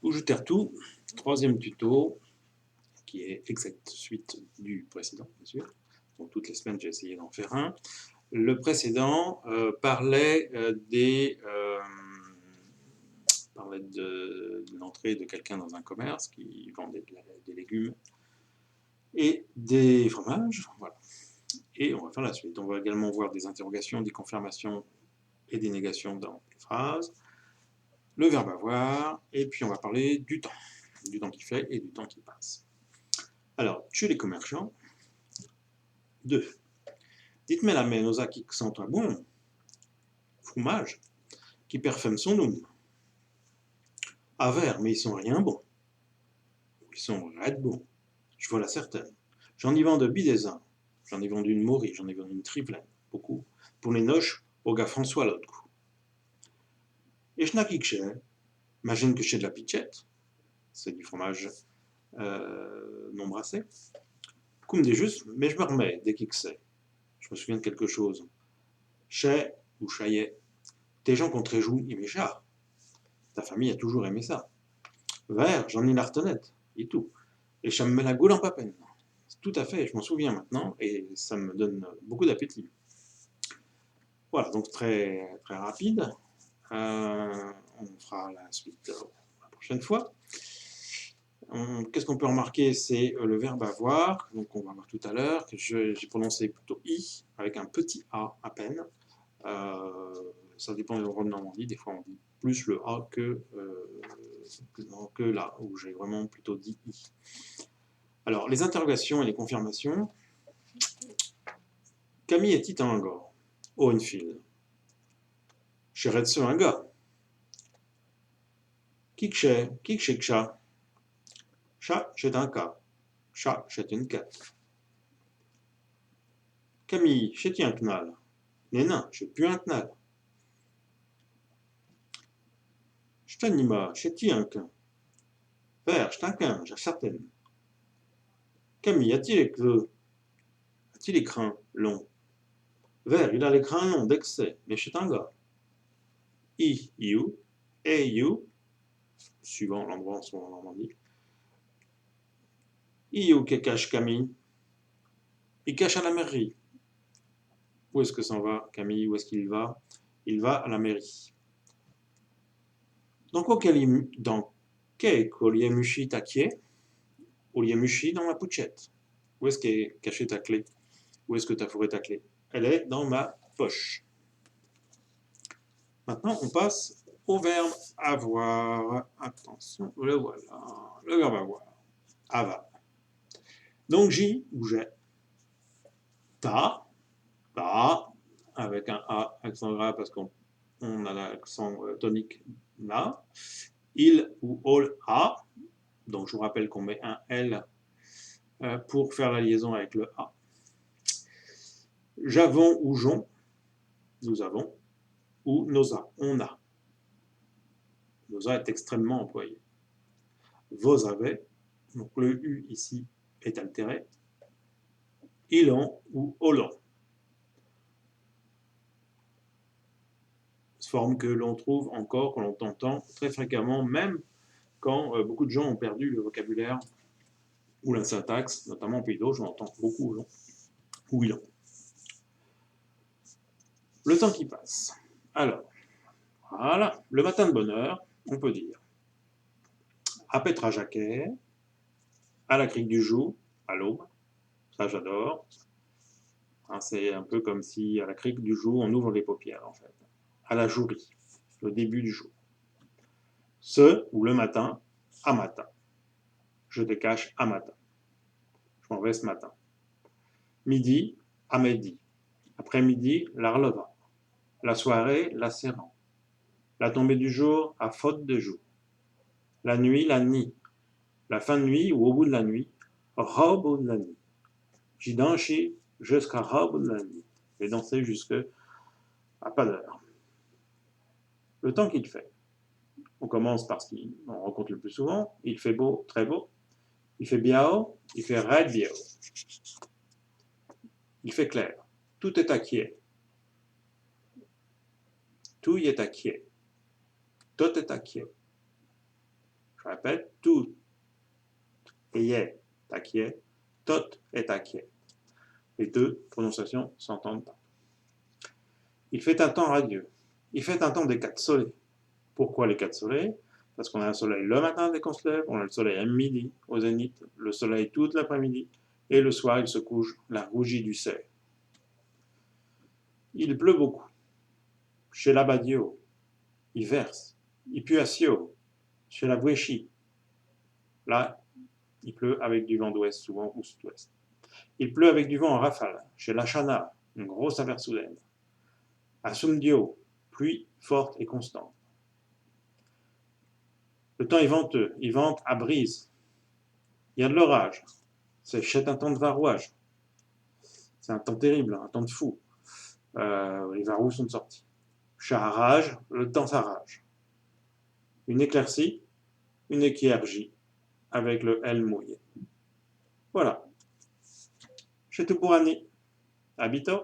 Bouge-terre tout, troisième tuto, qui est exacte suite du précédent, bien sûr. Donc toutes les semaines, j'ai essayé d'en faire un. Le précédent parlait de l'entrée de quelqu'un dans un commerce qui vendait des légumes et des fromages. Voilà. Et on va faire la suite. On va également voir des interrogations, des confirmations et des négations dans les phrases, le verbe avoir, et puis on va parler du temps qui fait et du temps qui passe. Alors, chez les commerçants, 2. Dites-moi la menosa qui sent bon, fromage, qui parfume son nom. À verre, mais ils sont rien bons. Ils sont red bons. Je vois la certaine. J'en y vends de bidézin. J'en ai vendu une Maury, j'en ai vendu une Triplet, beaucoup. Pour les noches, au gars François l'autre coup. Et je n'ai que imagine que c'est de la pichette. C'est du fromage non brassé. Comme des justes, mais je me remets dès qu'il sait. Je me souviens de quelque chose. Chez ou chaillet. Tes gens qu'on te réjoue, ils m'échappent. Ta famille a toujours aimé ça. Vert, j'en ai la retenette, et tout. Et ça me met la gaule en papen. Tout à fait, je m'en souviens maintenant, et ça me donne beaucoup d'appétit. Voilà, donc très, très rapide. On fera la suite la prochaine fois. Qu'est-ce qu'on peut remarquer? C'est le verbe avoir, donc on va voir tout à l'heure, que j'ai prononcé plutôt i, avec un petit a à peine. Ça dépend des endroits de Normandie, des fois on dit plus le a que là, où j'ai vraiment plutôt dit i. Alors, les interrogations et les confirmations. Camille est un gars. Owenfield. Chez un gars. Qui que chat? Chat, c'est un cas. Chat, c'est une cat. Camille, c'est un knal. Nénin, c'est plus un knal. J'tanima, c'est un quin. Père, c'est un quin, j'ai certaine. Camille, a-t-il les creux? A-t-il les crins longs? Vert, il a les crins longs d'excès, mais c'est un gars. You, et you, suivant l'endroit en ce moment en Normandie. You que cache Camille? Il cache à la mairie. Où est-ce que s'en va Camille? Où est-ce qu'il va? Il va à la mairie. Dans quel Oliemushi taquier? Oliemushi dans ma pouchette. Où est-ce qu'est cachée ta clé? Où est-ce que tu as fourré ta clé? Elle est dans ma poche. Maintenant, on passe au verbe avoir. Attention, le voilà. Le verbe avoir. Avoir. Donc, j'y ou j'ai. Ta, avec un A accent grave parce qu'on a l'accent tonique là. Il ou all a. Donc, je vous rappelle qu'on met un L pour faire la liaison avec le A. J'avons ou j'on, nous avons, ou nos a, on a. Nos a est extrêmement employé. Vous avez, donc le U ici est altéré. Ils ont ou olon. Forme que l'on trouve encore, que l'on entend très fréquemment, même quand beaucoup de gens ont perdu le vocabulaire ou la syntaxe, notamment en Pays d'Auge, on entend beaucoup olon ou ilon. Le temps qui passe. Alors, voilà, le matin de bonne heure, on peut dire à Petra Jacquet, à la crique du Joux, à l'aube, ça j'adore. Hein, c'est un peu comme si à la crique du Joux, on ouvre les paupières en fait. À la jouerie, le début du jour. Ce ou le matin, à matin. Je te cache à matin. Je m'en vais ce matin. Midi, à midi. Après-midi, la releva. La soirée, la serrant. La tombée du jour, à faute de jour. La nuit, la nuit. La fin de nuit ou au bout de la nuit, au bout de la nuit. J'y danse jusqu'à au bout de la nuit. J'ai dansé jusqu'à pas d'heure. Le temps qu'il fait. On commence par ce qu'on rencontre le plus souvent. Il fait beau, très beau. Il fait bien haut. Il fait raide bien haut. Il fait clair. Tout est acquiert. Tout y est acquiert. Tout est acquiert. Je répète, tout est taquiet, tot est taquiet. Les deux prononciations s'entendent pas. Il fait un temps radieux. Il fait un temps des 4 soleils. Pourquoi les 4 soleils? Parce qu'on a un soleil le matin dès qu'on se lève, on a le soleil à midi au zénith, le soleil toute l'après-midi, et le soir il se couche la rougie du cerf. Il pleut beaucoup. Chez l'Abadio, il verse. Il pue à Sio, chez la Bouéchi. Là, il pleut avec du vent d'ouest, souvent ou sud-ouest. Il pleut avec du vent en rafale, chez la Chana, une grosse averse soudaine. À Sumdio, pluie forte et constante. Le temps est venteux, il vente à brise. Il y a de l'orage. C'est un temps de varouage. C'est un temps terrible, un temps de fou. Les varous sont sortis. Charrage, le temps s'arrage. Une éclaircie, une équergie, avec le L mouillé. Voilà. C'est tout pour Annie. À bientôt.